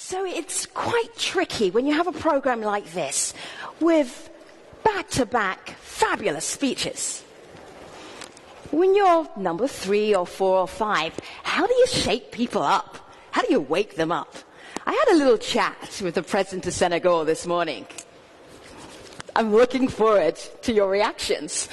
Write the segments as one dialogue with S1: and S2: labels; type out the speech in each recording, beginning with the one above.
S1: So it's quite tricky when you have a program like this with back-to-back fabulous speeches. When you're number 3 or 4 or 5, how do you shake people up? How do you wake them up? I had a little chat with the President of Senegal this morning. I'm looking forward to your reactions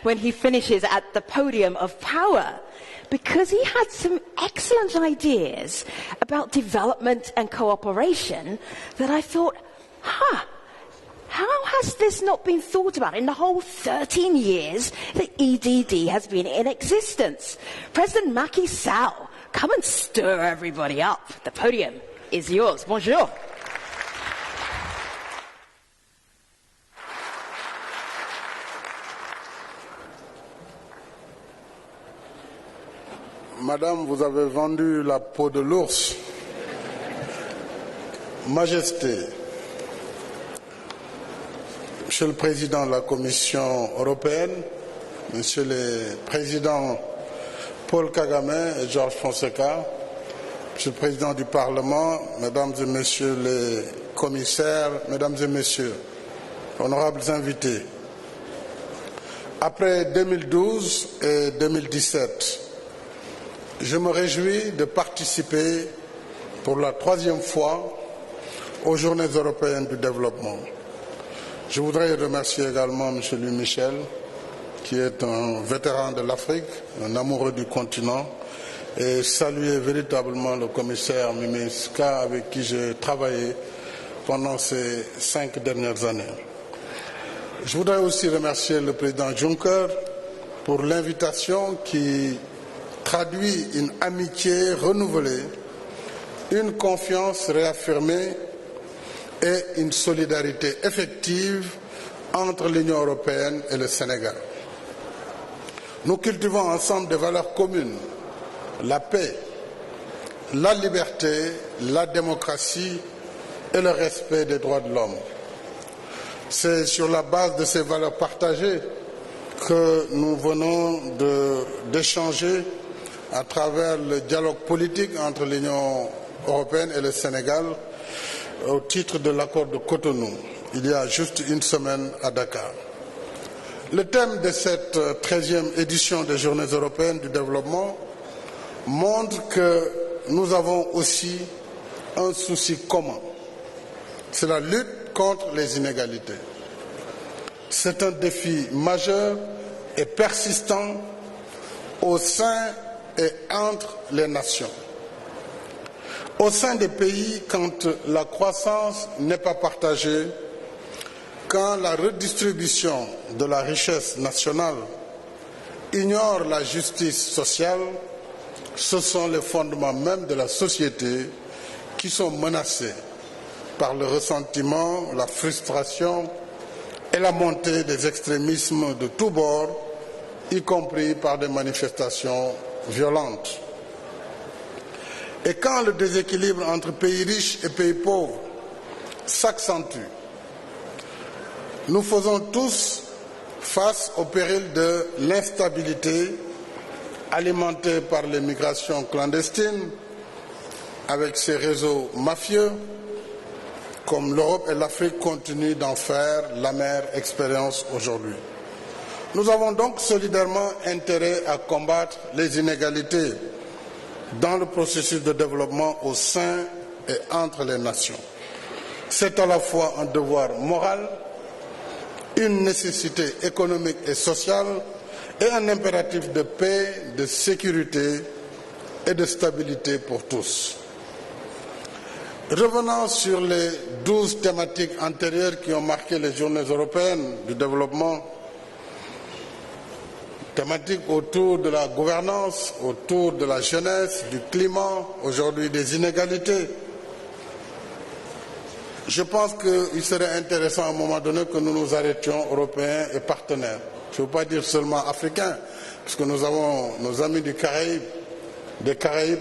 S1: when he finishes at the podium of power, because he had some excellent ideas about development and cooperation that I thought, how has this not been thought about in the whole 13 years that EDD has been in existence? President Macky Sall, come and stir everybody up. The podium is yours. Bonjour.
S2: Madame, vous avez vendu la peau de l'ours. Majesté, Monsieur le Président de la Commission européenne, Monsieur les Présidents Paul Kagame et Georges Fonseca, Monsieur le Président du Parlement, Mesdames et Messieurs les commissaires, Mesdames et Messieurs, honorables invités. Après 2012 et 2017, je me réjouis de participer pour la 3e fois aux Journées européennes du développement. Je voudrais remercier également M. Louis Michel, qui est un vétéran de l'Afrique, un amoureux du continent, et saluer véritablement le commissaire Mimiska avec qui j'ai travaillé pendant ces 5 dernières années. Je voudrais aussi remercier le président Juncker pour l'invitation qui traduit une amitié renouvelée, une confiance réaffirmée et une solidarité effective entre l'Union européenne et le Sénégal. Nous cultivons ensemble des valeurs communes, la paix, la liberté, la démocratie et le respect des droits de l'homme. C'est sur la base de ces valeurs partagées que nous venons d'échanger à travers le dialogue politique entre l'Union européenne et le Sénégal au titre de l'accord de Cotonou, il y a juste une semaine à Dakar. Le thème de cette 13e édition des Journées européennes du développement montre que nous avons aussi un souci commun. C'est la lutte contre les inégalités. C'est un défi majeur et persistant au sein et entre les nations. Au sein des pays, quand la croissance n'est pas partagée, quand la redistribution de la richesse nationale ignore la justice sociale, ce sont les fondements même de la société qui sont menacés par le ressentiment, la frustration et la montée des extrémismes de tous bords, y compris par des manifestations violentes. Et quand le déséquilibre entre pays riches et pays pauvres s'accentue, nous faisons tous face au péril de l'instabilité alimentée par les migrations clandestines avec ses réseaux mafieux, comme l'Europe et l'Afrique continuent d'en faire l'amère expérience aujourd'hui. Nous avons donc solidairement intérêt à combattre les inégalités dans le processus de développement au sein et entre les nations. C'est à la fois un devoir moral, une nécessité économique et sociale et un impératif de paix, de sécurité et de stabilité pour tous. Revenant sur les 12 thématiques antérieures qui ont marqué les Journées européennes du développement, thématiques autour de la gouvernance, autour de la jeunesse, du climat, aujourd'hui des inégalités. Je pense qu'il serait intéressant à un moment donné que nous nous arrêtions, Européens et partenaires. Je ne veux pas dire seulement Africains, puisque nous avons nos amis des Caraïbes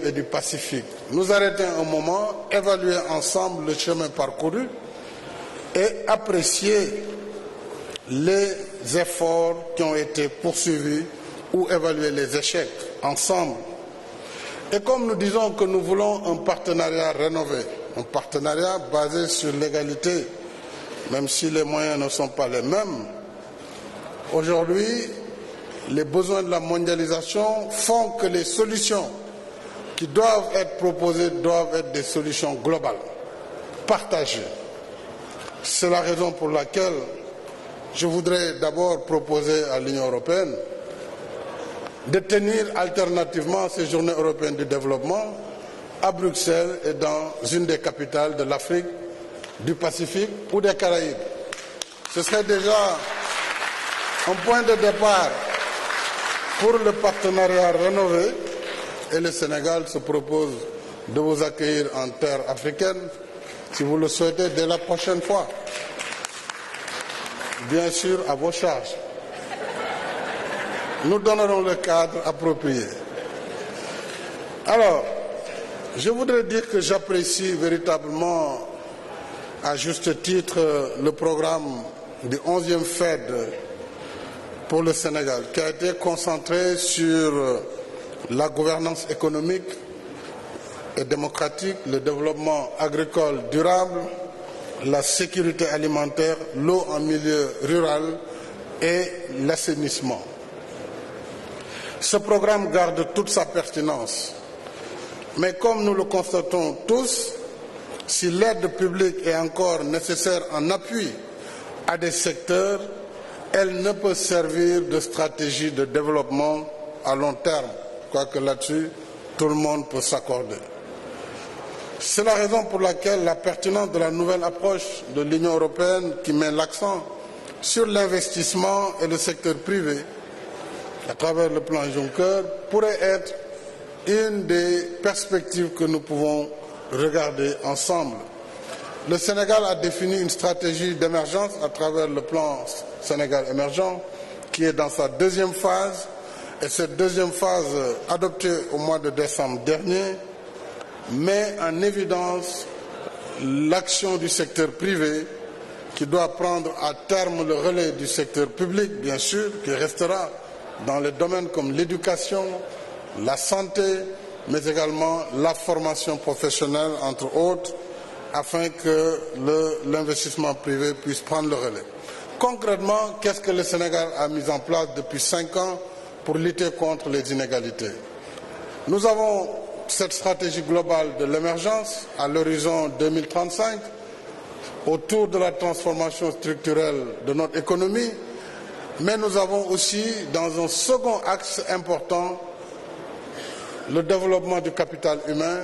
S2: et du Pacifique. Nous arrêter un moment, évaluer ensemble le chemin parcouru et apprécier les efforts qui ont été poursuivis ou évaluer les échecs ensemble. Et comme nous disons que nous voulons un partenariat rénové, un partenariat basé sur l'égalité, même si les moyens ne sont pas les mêmes, aujourd'hui, les besoins de la mondialisation font que les solutions qui doivent être proposées doivent être des solutions globales, partagées. C'est la raison pour laquelle je voudrais d'abord proposer à l'Union européenne de tenir alternativement ces journées européennes du développement à Bruxelles et dans une des capitales de l'Afrique, du Pacifique ou des Caraïbes. Ce serait déjà un point de départ pour le partenariat rénové et le Sénégal se propose de vous accueillir en terre africaine, si vous le souhaitez, dès la prochaine fois. Bien sûr, à vos charges. Nous donnerons le cadre approprié. Alors, je voudrais dire que j'apprécie véritablement, à juste titre, le programme du 11e FED pour le Sénégal, qui a été concentré sur la gouvernance économique et démocratique, le développement agricole durable, la sécurité alimentaire, l'eau en milieu rural et l'assainissement. Ce programme garde toute sa pertinence, mais comme nous le constatons tous, si l'aide publique est encore nécessaire en appui à des secteurs, elle ne peut servir de stratégie de développement à long terme, quoique là-dessus, tout le monde peut s'accorder. C'est la raison pour laquelle la pertinence de la nouvelle approche de l'Union européenne qui met l'accent sur l'investissement et le secteur privé à travers le plan Juncker pourrait être une des perspectives que nous pouvons regarder ensemble. Le Sénégal a défini une stratégie d'émergence à travers le plan Sénégal émergent qui est dans sa deuxième phase et cette deuxième phase adoptée au mois de décembre dernier met en évidence l'action du secteur privé qui doit prendre à terme le relais du secteur public, bien sûr, qui restera dans les domaines comme l'éducation, la santé, mais également la formation professionnelle, entre autres, afin que l'investissement privé puisse prendre le relais. Concrètement, qu'est-ce que le Sénégal a mis en place depuis 5 ans pour lutter contre les inégalités? Nous avons cette stratégie globale de l'émergence à l'horizon 2035 autour de la transformation structurelle de notre économie, mais nous avons aussi, dans un second axe important, le développement du capital humain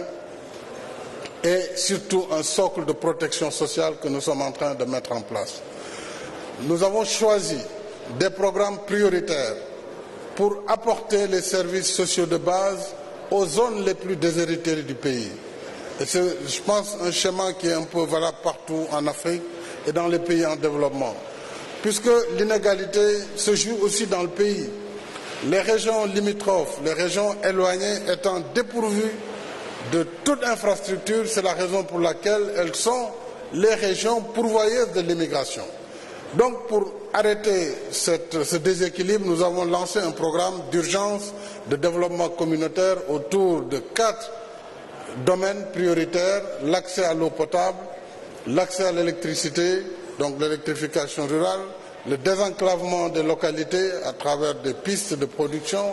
S2: et surtout un socle de protection sociale que nous sommes en train de mettre en place. Nous avons choisi des programmes prioritaires pour apporter les services sociaux de base aux zones les plus déshéritées du pays. Et c'est, je pense, un schéma qui est un peu valable partout en Afrique et dans les pays en développement. Puisque l'inégalité se joue aussi dans le pays. Les régions limitrophes, les régions éloignées étant dépourvues de toute infrastructure, c'est la raison pour laquelle elles sont les régions pourvoyeuses de l'immigration. Donc pour arrêter ce déséquilibre, nous avons lancé un programme d'urgence de développement communautaire autour de 4 domaines prioritaires: l'accès à l'eau potable, l'accès à l'électricité, donc l'électrification rurale, le désenclavement des localités à travers des pistes de production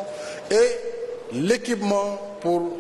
S2: et l'équipement pour